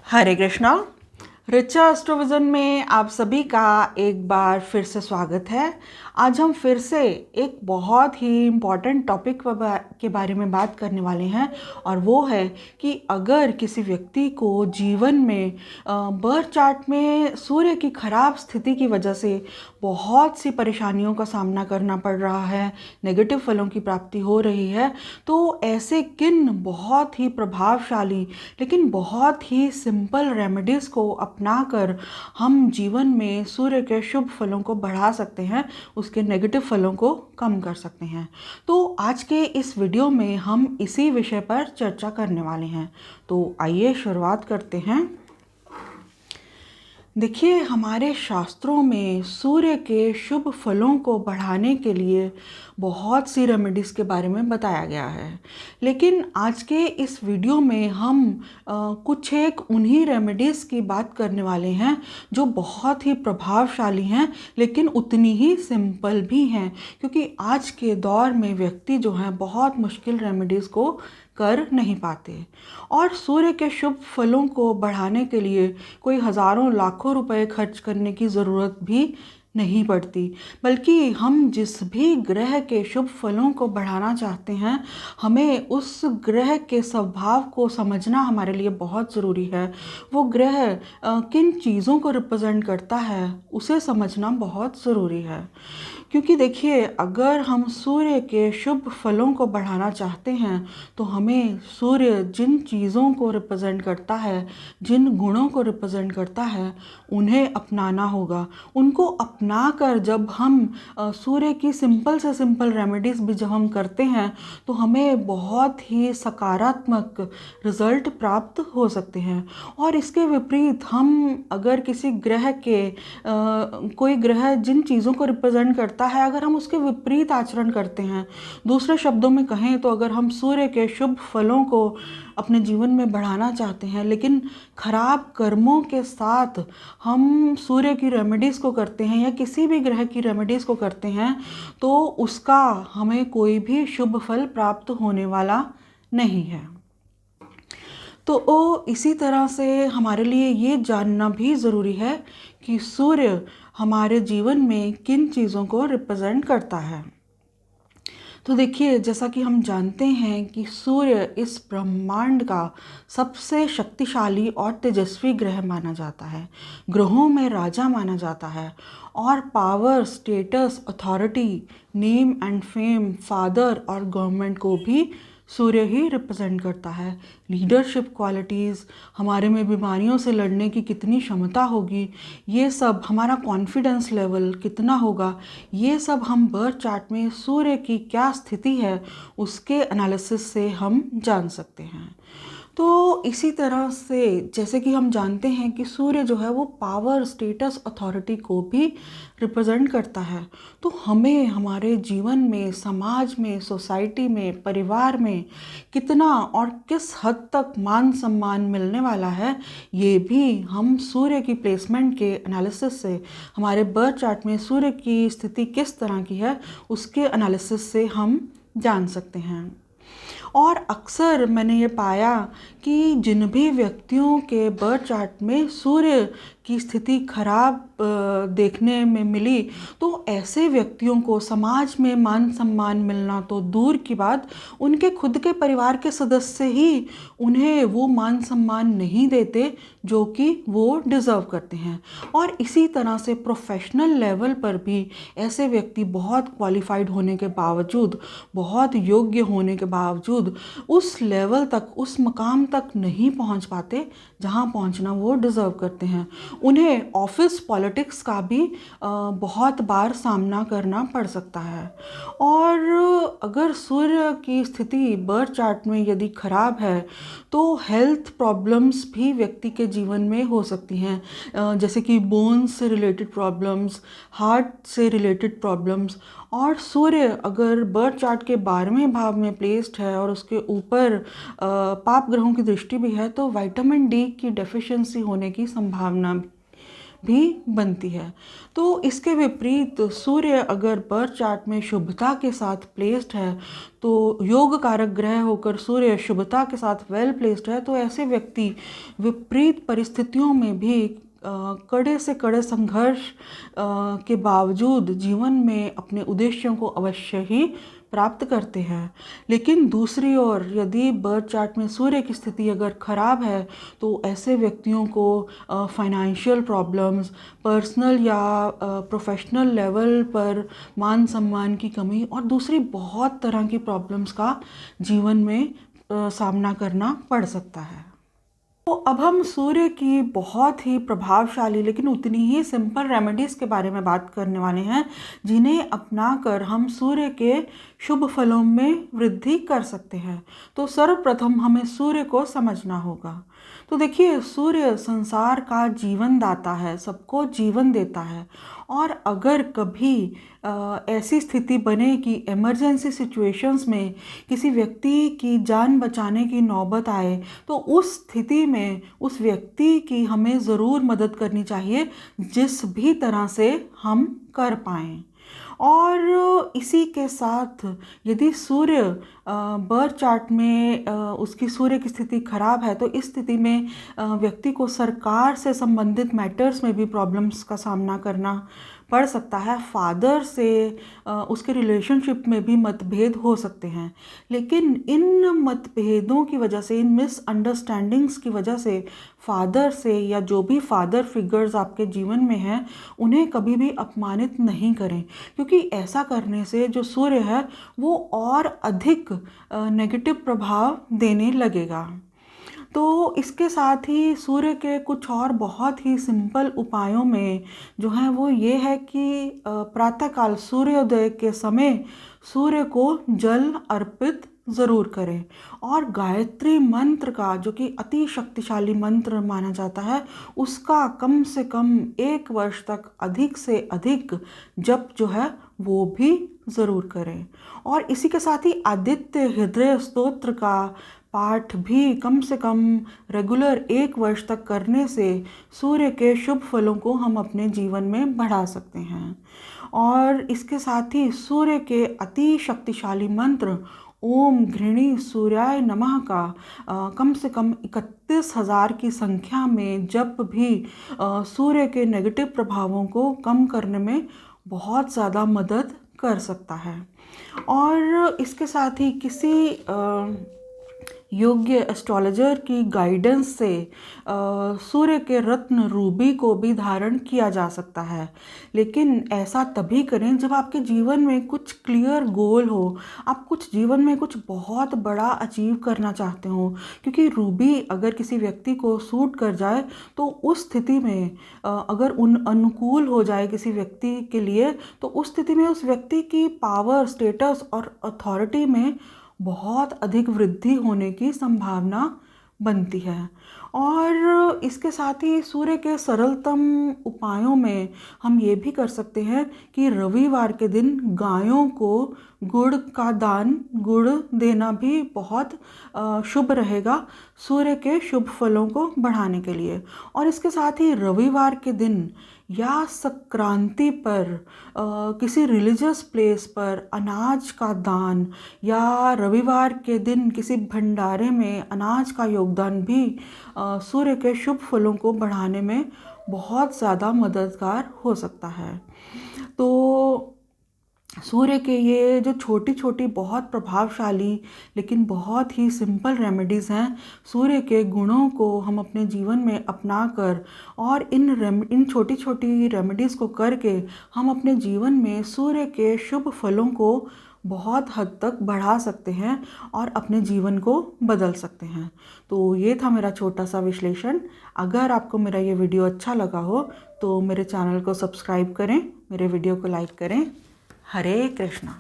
हरे कृष्णा। ऋचा एस्ट्रोविजन में आप सभी का एक बार फिर से स्वागत है। आज हम फिर से एक बहुत ही इम्पॉर्टेंट टॉपिक के बारे में बात करने वाले हैं, और वो है कि अगर किसी व्यक्ति को जीवन में बर्थ चार्ट में सूर्य की खराब स्थिति की वजह से बहुत सी परेशानियों का सामना करना पड़ रहा है, नेगेटिव फलों की प्राप्ति हो रही है, तो ऐसे किन बहुत ही प्रभावशाली लेकिन बहुत ही सिंपल रेमेडीज़ को अपनाकर हम जीवन में सूर्य के शुभ फलों को बढ़ा सकते हैं, उसके नेगेटिव फलों को कम कर सकते हैं। तो आज के इस वीडियो में हम इसी विषय पर चर्चा करने वाले हैं। तो आइए शुरुआत करते हैं। देखिए, हमारे शास्त्रों में सूर्य के शुभ फलों को बढ़ाने के लिए बहुत सी रेमेडीज़ के बारे में बताया गया है, लेकिन आज के इस वीडियो में हम कुछ एक उन्हीं रेमेडीज़ की बात करने वाले हैं जो बहुत ही प्रभावशाली हैं, लेकिन उतनी ही सिंपल भी हैं, क्योंकि आज के दौर में व्यक्ति जो हैं बहुत मुश्किल रेमेडीज़ को कर नहीं पाते। और सूर्य के शुभ फलों को बढ़ाने के लिए कोई हज़ारों लाखों रुपए खर्च करने की ज़रूरत भी नहीं पड़ती, बल्कि हम जिस भी ग्रह के शुभ फलों को बढ़ाना चाहते हैं, हमें उस ग्रह के स्वभाव को समझना हमारे लिए बहुत ज़रूरी है। वो ग्रह किन चीज़ों को रिप्रेजेंट करता है, उसे समझना बहुत ज़रूरी है। क्योंकि देखिए, अगर हम सूर्य के शुभ फलों को बढ़ाना चाहते हैं, तो हमें सूर्य जिन चीज़ों को रिप्रेजेंट करता है, जिन गुणों को रिप्रेजेंट करता है, उन्हें अपनाना होगा। उनको अपना कर जब हम सूर्य की सिंपल से सिंपल रेमेडीज़ भी जब हम करते हैं, तो हमें बहुत ही सकारात्मक रिज़ल्ट प्राप्त हो सकते हैं। और इसके विपरीत हम अगर किसी ग्रह के कोई ग्रह जिन चीज़ों को रिप्रेजेंट करता है, अगर हम उसके विपरीत आचरण करते हैं, दूसरे शब्दों में कहें तो अगर हम सूर्य के शुभ फलों को अपने जीवन में बढ़ाना चाहते हैं, लेकिन खराब कर्मों के साथ हम सूर्य की रेमेडीज़ को करते हैं या किसी भी ग्रह की रेमेडीज़ को करते हैं, तो उसका हमें कोई भी शुभ फल प्राप्त होने वाला नहीं है। तो इसी तरह से हमारे लिए ये जानना भी ज़रूरी है कि सूर्य हमारे जीवन में किन चीज़ों को रिप्रेजेंट करता है। तो देखिए, जैसा कि हम जानते हैं कि सूर्य इस ब्रह्मांड का सबसे शक्तिशाली और तेजस्वी ग्रह माना जाता है, ग्रहों में राजा माना जाता है, और power, status, authority, name and fame, father और गवर्नमेंट को भी सूर्य ही रिप्रेजेंट करता है। लीडरशिप क्वालिटीज़, हमारे में बीमारियों से लड़ने की कितनी क्षमता होगी, ये सब, हमारा कॉन्फिडेंस लेवल कितना होगा, ये सब हम बर्थ चार्ट में सूर्य की क्या स्थिति है उसके एनालिसिस से हम जान सकते हैं। तो इसी तरह से जैसे कि हम जानते हैं कि सूर्य जो है वो पावर, स्टेटस, अथॉरिटी को भी रिप्रेजेंट करता है, तो हमें हमारे जीवन में, समाज में, सोसाइटी में, परिवार में कितना और किस हद तक मान सम्मान मिलने वाला है, ये भी हम सूर्य की प्लेसमेंट के एनालिसिस से, हमारे बर्थ चार्ट में सूर्य की स्थिति किस तरह की है उसके एनालिसिस से हम जान सकते हैं। और अक्सर मैंने ये पाया कि जिन भी व्यक्तियों के बर्थ चार्ट में सूर्य की स्थिति खराब देखने में मिली, तो ऐसे व्यक्तियों को समाज में मान सम्मान मिलना तो दूर की बात, उनके खुद के परिवार के सदस्य ही उन्हें वो मान सम्मान नहीं देते जो कि वो डिज़र्व करते हैं। और इसी तरह से प्रोफेशनल लेवल पर भी ऐसे व्यक्ति बहुत क्वालिफाइड होने के बावजूद, बहुत योग्य होने के बावजूद उस लेवल तक, उस मकाम तक नहीं पहुंच पाते जहां पहुंचना वो डिज़र्व करते हैं। उन्हें ऑफिस पॉलिटिक्स का भी बहुत बार सामना करना पड़ सकता है। और अगर सूर्य की स्थिति बर्थ चार्ट में यदि खराब है, तो हेल्थ प्रॉब्लम्स भी व्यक्ति के जीवन में हो सकती हैं, जैसे कि बोन्स से रिलेटेड प्रॉब्लम्स, हार्ट से रिलेटेड प्रॉब्लम्स। और सूर्य अगर बर्थ चार्ट के 12वें भाव में प्लेस्ड है और उसके ऊपर पाप ग्रहों की दृष्टि भी है, तो विटामिन डी की डेफिशिएंसी होने की संभावना भी बनती है। तो इसके विपरीत सूर्य अगर बर्थ चार्ट में शुभता के साथ प्लेस्ड है, तो योग कारक ग्रह होकर सूर्य शुभता के साथ वेल प्लेस्ड है, तो ऐसे व्यक्ति विपरीत परिस्थितियों में भी कड़े से कड़े संघर्ष के बावजूद जीवन में अपने उद्देश्यों को अवश्य ही प्राप्त करते हैं। लेकिन दूसरी ओर यदि बर्थ चार्ट में सूर्य की स्थिति अगर खराब है, तो ऐसे व्यक्तियों को फाइनेंशियल प्रॉब्लम्स, पर्सनल या प्रोफेशनल लेवल पर मान सम्मान की कमी और दूसरी बहुत तरह की प्रॉब्लम्स का जीवन में सामना करना पड़ सकता है। तो अब हम सूर्य की बहुत ही प्रभावशाली लेकिन उतनी ही सिंपल रेमेडीज़ के बारे में बात करने वाले हैं, जिन्हें अपनाकर हम सूर्य के शुभ फलों में वृद्धि कर सकते हैं। तो सर्वप्रथम हमें सूर्य को समझना होगा। तो देखिए, सूर्य संसार का जीवन दाता है, सबको जीवन देता है। और अगर कभी ऐसी स्थिति बने कि इमरजेंसी सिचुएशंस में किसी व्यक्ति की जान बचाने की नौबत आए, तो उस स्थिति में उस व्यक्ति की हमें ज़रूर मदद करनी चाहिए, जिस भी तरह से हम कर पाएँ। और इसी के साथ यदि सूर्य बर्थ चार्ट में उसकी सूर्य की स्थिति खराब है, तो इस स्थिति में व्यक्ति को सरकार से संबंधित मैटर्स में भी प्रॉब्लम्स का सामना करना पड़ सकता है। फादर से उसके रिलेशनशिप में भी मतभेद हो सकते हैं। लेकिन इन मतभेदों की वजह से, इन मिसअंडरस्टैंडिंग्स की वजह से फादर से या जो भी फादर फिगर्स आपके जीवन में हैं, उन्हें कभी भी अपमानित नहीं करें, क्योंकि ऐसा करने से जो सूर्य है वो और अधिक नेगेटिव प्रभाव देने लगेगा। तो इसके साथ ही सूर्य के कुछ और बहुत ही सिंपल उपायों में जो है वो ये है कि प्रातःकाल सूर्योदय के समय सूर्य को जल अर्पित ज़रूर करें। और गायत्री मंत्र का, जो कि अति शक्तिशाली मंत्र माना जाता है, उसका कम से कम 1 वर्ष तक अधिक से अधिक जप जो है वो भी ज़रूर करें। और इसी के साथ ही आदित्य हृदय स्तोत्र का पाठ भी कम से कम रेगुलर 1 वर्ष तक करने से सूर्य के शुभ फलों को हम अपने जीवन में बढ़ा सकते हैं। और इसके साथ ही सूर्य के अति शक्तिशाली मंत्र ओम घृणी सूर्याय नमः का कम से कम 31,000 की संख्या में जप भी सूर्य के नेगेटिव प्रभावों को कम करने में बहुत ज़्यादा मदद कर सकता है। और इसके साथ ही किसी योग्य एस्ट्रोलॉजर की गाइडेंस से सूर्य के रत्न रूबी को भी धारण किया जा सकता है। लेकिन ऐसा तभी करें जब आपके जीवन में कुछ क्लियर गोल हो, आप कुछ जीवन में कुछ बहुत बड़ा अचीव करना चाहते हो। क्योंकि रूबी अगर किसी व्यक्ति को सूट कर जाए, तो उस स्थिति में अगर अनुकूल हो जाए किसी व्यक्ति के लिए, तो उस स्थिति में उस व्यक्ति की पावर, स्टेटस और अथॉरिटी में बहुत अधिक वृद्धि होने की संभावना बनती है। और इसके साथ ही सूर्य के सरलतम उपायों में हम ये भी कर सकते हैं कि रविवार के दिन गायों को गुड़ का दान, गुड़ देना भी बहुत शुभ रहेगा सूर्य के शुभ फलों को बढ़ाने के लिए। और इसके साथ ही रविवार के दिन या संक्रांति पर किसी रिलीजियस प्लेस पर अनाज का दान, या रविवार के दिन किसी भंडारे में अनाज का योगदान भी सूर्य के शुभ फलों को बढ़ाने में बहुत ज़्यादा मददगार हो सकता है। तो सूर्य के ये जो छोटी छोटी बहुत प्रभावशाली लेकिन बहुत ही सिंपल रेमेडीज़ हैं, सूर्य के गुणों को हम अपने जीवन में अपना कर और इन छोटी छोटी रेमेडीज़ को करके हम अपने जीवन में सूर्य के शुभ फलों को बहुत हद तक बढ़ा सकते हैं और अपने जीवन को बदल सकते हैं। तो ये था मेरा छोटा सा विश्लेषण। अगर आपको मेरा ये वीडियो अच्छा लगा हो तो मेरे चैनल को सब्सक्राइब करें, मेरे वीडियो को लाइक करें। हरे कृष्णा।